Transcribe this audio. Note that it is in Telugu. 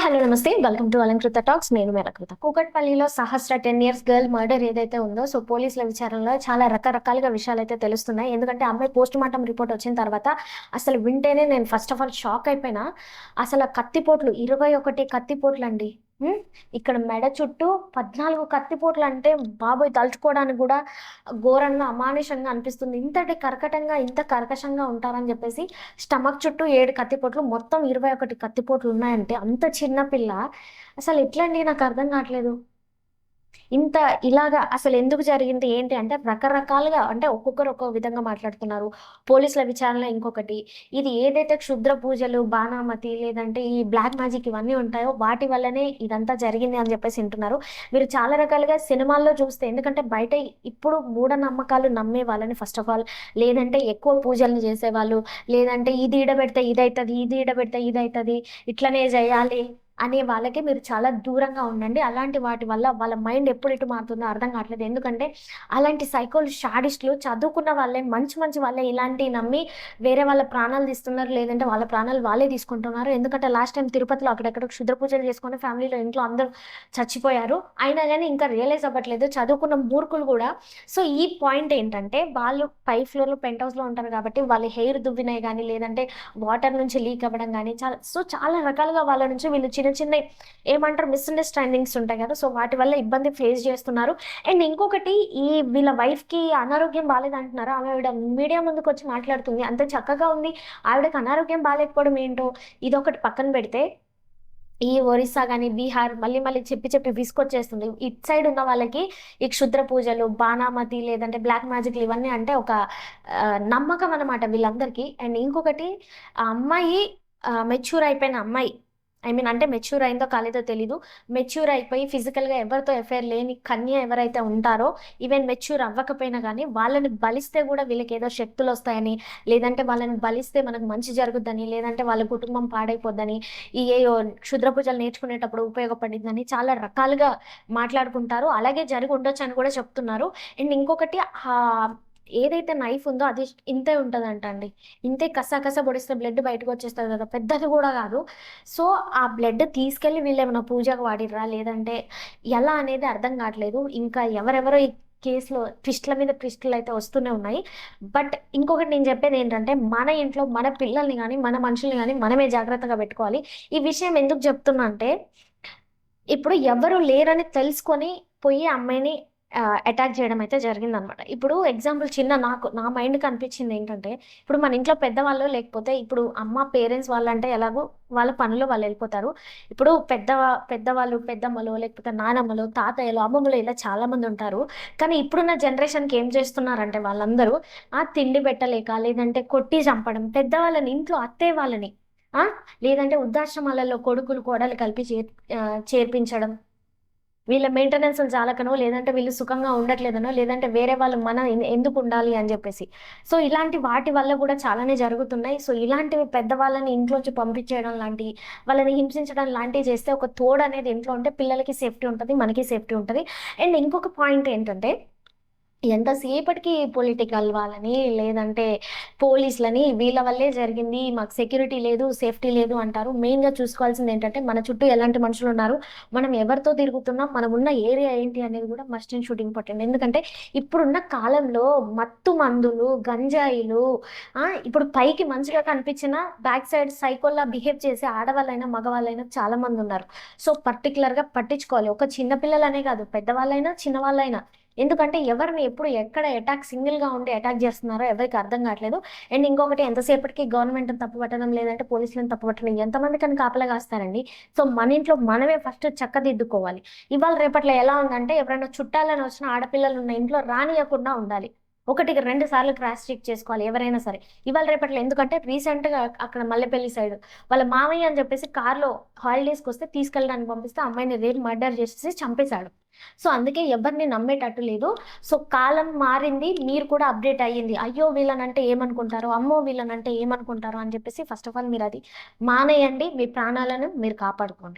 హలో నమస్తే, వెల్కమ్ టు అలంకృత టాక్స్. నేను మేలకృత. కూకట్పల్లిలో సహస్ర 10 years గర్ల్ మర్డర్ ఏదైతే ఉందో, సో పోలీసుల విచారణలో చాలా రకరకాలుగా విషయాలు అయితే తెలుస్తున్నాయి. ఎందుకంటే అమ్మాయి పోస్ట్ మార్టం రిపోర్ట్ వచ్చిన తర్వాత అసలు వింటేనే నేను ఫస్ట్ ఆఫ్ ఆల్ షాక్ అయిపోయినా. అసలు కత్తిపోట్లు 21 కత్తిపోట్లు అండి. ఇక్కడ మెడ చుట్టూ 14 కత్తిపోట్లు అంటే బాబోయ్, తలుచుకోవడానికి కూడా ఘోరంగా అమానుషంగా అనిపిస్తుంది. ఇంతటి కర్కటంగా ఇంత కర్కశంగా ఉంటారని చెప్పేసి స్టమక్ చుట్టూ 7 కత్తిపోట్లు, మొత్తం 21 కత్తిపోట్లు ఉన్నాయంటే అంత చిన్న పిల్ల అసలు ఎట్లండి, నాకు అర్థం కావట్లేదు. ఇంత ఇలాగా అసలు ఎందుకు జరిగింది ఏంటి అంటే రకరకాలుగా, అంటే ఒక్కొక్కరు ఒక్కో విధంగా మాట్లాడుతున్నారు. పోలీసుల విచారణ ఇంకొకటి. ఇది ఏదైతే క్షుద్ర పూజలు, బాణామతి లేదంటే ఈ బ్లాక్ మ్యాజిక్ ఇవన్నీ ఉంటాయో వాటి వల్లనే ఇదంతా జరిగింది అని చెప్పేసి వింటున్నారు. మీరు చాలా రకాలుగా సినిమాల్లో చూస్తే, ఎందుకంటే బయట ఇప్పుడు మూఢనమ్మకాలు నమ్మే వాళ్ళని ఫస్ట్ ఆఫ్ ఆల్, లేదంటే ఎక్కువ పూజలను చేసేవాళ్ళు, లేదంటే ఇది ఈడబెడితే ఇదవుతుంది, ఇది ఈడబెడితే ఇదవుతుంది, ఇట్లనే చేయాలి అనే వాళ్ళకి మీరు చాలా దూరంగా ఉండండి. అలాంటి వాటి వల్ల వాళ్ళ మైండ్ ఎప్పుడు ఎటు మారుతుందో అర్థం కావట్లేదు. ఎందుకంటే అలాంటి సైకోలు, షాడిస్టులు, చదువుకున్న వాళ్ళే, మంచి మంచి వాళ్ళే ఇలాంటివి నమ్మి వేరే వాళ్ళ ప్రాణాలు తీస్తున్నారు, లేదంటే వాళ్ళ ప్రాణాలు వాళ్ళే తీసుకుంటున్నారు. ఎందుకంటే లాస్ట్ టైం తిరుపతిలో అక్కడెక్కడ క్షుద్ర పూజలు చేసుకుని ఫ్యామిలీలో ఇంట్లో అందరూ చచ్చిపోయారు. అయినా కానీ ఇంకా రియలైజ్ అవ్వట్లేదు చదువుకున్న మూర్ఖులు కూడా. సో ఈ పాయింట్ ఏంటంటే, వాళ్ళు పై ఫ్లోర్లో పెంట్ హౌస్లో ఉంటారు కాబట్టి వాళ్ళ హెయిర్ దువ్వినాయి కానీ, లేదంటే వాటర్ నుంచి లీక్ అవ్వడం కానీ, చాలా రకాలుగా వాళ్ళ నుంచి వీళ్ళు చిన్న చిన్న ఏమంటారు మిస్అండర్స్టాండింగ్స్ ఉంటాయి కదా, సో వాటి వల్ల ఇబ్బంది ఫేస్ చేస్తున్నారు. అండ్ ఇంకొకటి, ఈ వీళ్ళ వైఫ్కి అనారోగ్యం బాగాలేదంటున్నారు. ఆవిడ మీడియా ముందుకు వచ్చి మాట్లాడుతుంది, అంత చక్కగా ఉంది. ఆవిడకి అనారోగ్యం బాగాలేకపోవడం ఏంటో ఇదొకటి పక్కన పెడితే, ఈ ఒరిస్సా కానీ బీహార్ మళ్ళీ మళ్ళీ చెప్పి చెప్పి విసుకొచ్చేస్తుంది. ఇటు సైడ్ ఉన్న వాళ్ళకి ఈ క్షుద్ర పూజలు, బాణామతి లేదంటే బ్లాక్ మ్యాజిక్లు ఇవన్నీ అంటే ఒక నమ్మకం అనమాట వీళ్ళందరికీ. అండ్ ఇంకొకటి, ఆ అమ్మాయి మెచ్యూర్ అయిపోయిన అమ్మాయి, ఐ మీన్ అంటే మెచ్యూర్ అయిందో కాలేదో తెలీదు. మెచ్యూర్ అయిపోయి ఫిజికల్గా ఎవరితో ఎఫైర్ లేని కన్య ఎవరైతే ఉంటారో, ఈవెన్ మెచ్యూర్ అవ్వకపోయినా కానీ వాళ్ళని బలిస్తే కూడా వీళ్ళకి ఏదో శక్తులు వస్తాయని, లేదంటే వాళ్ళని బలిస్తే మనకు మంచి జరుగుద్దని, లేదంటే వాళ్ళ కుటుంబం పాడైపోద్దని, ఈ ఏ క్షుద్ర పూజలు నేర్చుకునేటప్పుడు ఉపయోగపడిందని చాలా రకాలుగా మాట్లాడుకుంటారు. అలాగే జరిగి ఉండొచ్చు అని కూడా చెప్తున్నారు. అండ్ ఇంకొకటి, ఏదైతే నైఫ్ ఉందో అది ఇంతే ఉంటుందంట అండి. ఇంతే కసా పొడిస్తే బ్లడ్ బయటకు వచ్చేస్తుంది కదా, పెద్దది కూడా కాదు. సో ఆ బ్లడ్ తీసుకెళ్ళి వీళ్ళు ఏమైనా పూజకు వాడిర్రా లేదంటే ఎలా అనేది అర్థం కావట్లేదు. ఇంకా ఎవరెవరో ఈ కేసులో ట్విస్ట్ల మీద ట్విస్టులు అయితే వస్తూనే ఉన్నాయి. బట్ ఇంకొకటి నేను చెప్పేది ఏంటంటే, మన ఇంట్లో మన పిల్లల్ని కానీ మన మనుషుల్ని కానీ మనమే జాగ్రత్తగా పెట్టుకోవాలి. ఈ విషయం ఎందుకు చెప్తున్నా అంటే, ఇప్పుడు ఎవరు లేరని తెలుసుకొని పోయి అమ్మాయిని అటాక్ చేయడం అయితే జరిగిందనమాట. ఇప్పుడు ఎగ్జాంపుల్ నా మైండ్‌కి అనిపించింది ఏంటంటే, ఇప్పుడు మన ఇంట్లో పెద్దవాళ్ళు లేకపోతే, ఇప్పుడు అమ్మ పేరెంట్స్ వాళ్ళంటే ఎలాగో వాళ్ళ పనుల్లో వాళ్ళు వెళ్ళిపోతారు. ఇప్పుడు పెద్దవాళ్ళు, పెద్దమ్మలో లేకపోతే నానమ్మలో, తాతయ్యలు, అమ్మమ్మలో ఇలా చాలామంది ఉంటారు. కానీ ఇప్పుడున్న జనరేషన్‌కి ఏం చేస్తున్నారంటే వాళ్ళందరూ తిండి పెట్టలేక లేదంటే కొట్టి చంపడం, పెద్దవాళ్ళని ఇంట్లో అత్తయ్య వాళ్ళని ఆ! లేదంటే వృద్ధాశ్రమాలలో కొడుకులు, కోడలు కలిపి చేర్పించడం. వీళ్ళ మెయింటెనెన్స్‌లు చాలకనో, లేదంటే వీళ్ళు సుఖంగా ఉండట్లేదనో, లేదంటే వేరే వాళ్ళు మనం ఎందుకు ఉండాలి అని జెప్పేసి. సో, ఇలాంటి వాటి వల్ల గూడా చాలానే జరుగుతున్నాయి. సో, ఇలాంటివి పెద్దవాళ్ళని ఇంట్లోంచి పంపించేయడం లాంటియి, వాళ్ళని హింసించడం లాంటివి చేస్తే ఒక తోడనేది ఇంట్లో ఉంటే పిల్లలకి సేఫ్టీ ఉంటది, మనకి సేఫ్టీ ఉంటది. అండ్ ఇంకొక పాయింట్ ఏంటంటే, ఎంతసేపటికి పొలిటికల్ వాళ్ళని, లేదంటే పోలీసులని వీళ్ళ వల్లే జరిగింది, మాకు సెక్యూరిటీ లేదు, సేఫ్టీ లేదు అంటారు. మెయిన్‌గా చూసుకోవాల్సింది ఏంటంటే, మన చుట్టూ ఎలాంటి మనుషులున్నారు, మనం ఎవరితో తిరుగుతున్నాం, మనం ఉన్న ఏరియా ఏంటి అనేది కూడా మస్ట్ అండ్ షుడ్ ఇంపార్టెంట్. ఎందుకంటే ఇప్పుడున్న కాలంలో మత్తు మందులు, గంజాయిలు, ఇప్పుడు పైకి మంచిగా కనిపించినా బ్యాక్ సైడ్ సైకోల్లా బిహేవ్ చేసే ఆడవాళ్ళైనా, మగవాళ్ళైనా చాలామంది ఉన్నారు. సో, పర్టిక్యులర్‌గా పట్టించుకోవాలి. ఒక చిన్న పిల్లలనే కాదు, పెద్దవాళ్ళైనా, చిన్నవాళ్ళైనా. ఎందుకంటే ఎవరిని ఎప్పుడు ఎక్కడ సింగిల్‌గా ఉండి అటాక్ చేస్తున్నారో ఎవరికీ అర్థం కావట్లేదు. అండ్ ఇంకొకటి, ఎంతసేపటికి గవర్నమెంట్‌ని తప్పుపట్టడం, లేదంటే పోలీసులను తప్పుపట్టడం, ఎంతమందికని కాపలా కాస్తారండి. సో, మన ఇంట్లో మనమే ఫస్ట్ చక్కదిద్దుకోవాలి. ఇవాళ రేపట్లో ఎలా ఉందంటే, ఎవరైనా చుట్టాలని వచ్చిన ఆడపిల్లలు ఉన్న ఇంట్లో రానియకుండా ఉండాలి. ఒకటికి 2 సార్లు క్రాస్ చెక్ చేసుకోవాలి ఎవరైనా సరే. ఇవాళ రేపట్లో ఎందుకంటే, రీసెంట్‌గా అక్కడ మల్లెపల్లి సైడ్ వాళ్ళ మామయ్య అని చెప్పేసి కార్‌లో హాలిడేస్‌కొస్తే తీసుకెళ్ళడానికి పంపిస్తే అమ్మాయిని రేప్ మర్డర్ చేసేసి చంపేశాడు. సో, అందుకే ఎవరిని నమ్మేటట్టు లేదు. సో, కాలం మారింది. మీరు కూడా అప్‌డేట్ అయ్యింది. అయ్యో! వీళ్ళనంటే ఏమనుకుంటారో, అమ్మో! వీళ్ళనంటే ఏమనుకుంటారో అని చెప్పేసి ఫస్ట్ ఆఫ్ ఆల్ మీరది మానేయండి. మీ ప్రాణాలను మీరు కాపాడుకోండి.